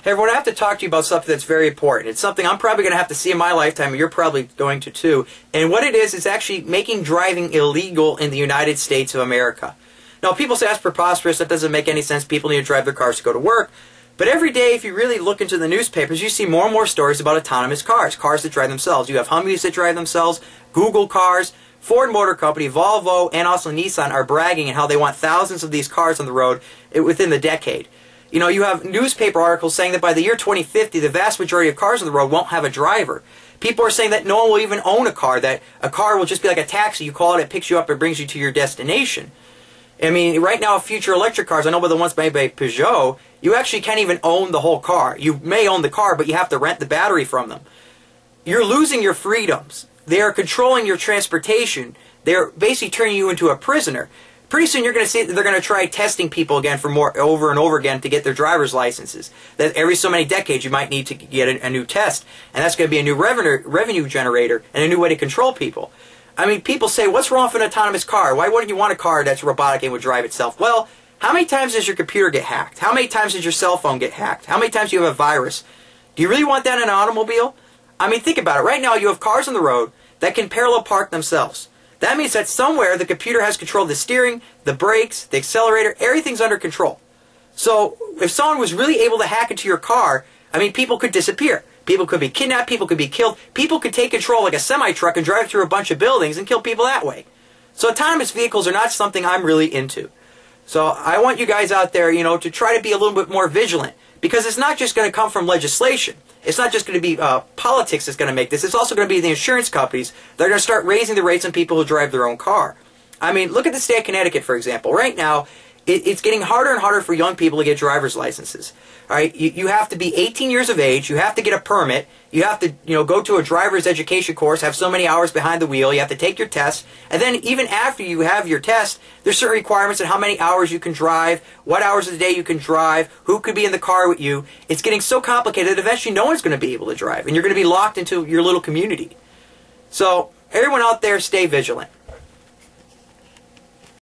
Hey everyone, I have to talk to you about something that's very important. It's something I'm probably going to have to see in my lifetime, and you're probably going to too. And what it is actually making driving illegal in the United States of America. Now, people say that's preposterous, that doesn't make any sense, people need to drive their cars to go to work. But every day, if you really look into the newspapers, you see more and more stories about autonomous cars, cars that drive themselves. You have Humvees that drive themselves, Google cars, Ford Motor Company, Volvo, and also Nissan are bragging in how they want thousands of these cars on the road within the decade. You know, you have newspaper articles saying that by the year 2050, the vast majority of cars on the road won't have a driver. People are saying that no one will even own a car, that a car will just be like a taxi. You call it, it picks you up, and brings you to your destination. I mean, right now, future electric cars, I know by the ones made by Peugeot, you actually can't even own the whole car. You may own the car, but you have to rent the battery from them. You're losing your freedoms. They are controlling your transportation. They're basically turning you into a prisoner. Pretty soon you're going to see that they're going to try testing people again for over and over again to get their driver's licenses. That every so many decades you might need to get a new test. And that's going to be a new revenue generator and a new way to control people. I mean, people say, what's wrong with an autonomous car? Why wouldn't you want a car that's robotic and would drive itself? Well, how many times does your computer get hacked? How many times does your cell phone get hacked? How many times do you have a virus? Do you really want that in an automobile? I mean, think about it. Right now you have cars on the road that can parallel park themselves. That means that somewhere the computer has control of the steering, the brakes, the accelerator, everything's under control. So if someone was really able to hack into your car, I mean, people could disappear. People could be kidnapped, people could be killed, people could take control like a semi-truck and drive through a bunch of buildings and kill people that way. So autonomous vehicles are not something I'm really into. So I want you guys out there, you know, to try to be a little bit more vigilant. Because it's not just going to come from legislation. It's not just going to be politics that's going to make this. It's also going to be the insurance companies that are going to start raising the rates on people who drive their own car. I mean, look at the state of Connecticut, for example. Right now, it's getting harder and harder for young people to get driver's licenses. All right, you have to be 18 years of age. You have to get a permit. You have to, you know, go to a driver's education course, have so many hours behind the wheel. You have to take your test. And then even after you have your test, there's certain requirements on how many hours you can drive, what hours of the day you can drive, who could be in the car with you. It's getting so complicated that eventually no one's going to be able to drive. And you're going to be locked into your little community. So everyone out there, stay vigilant.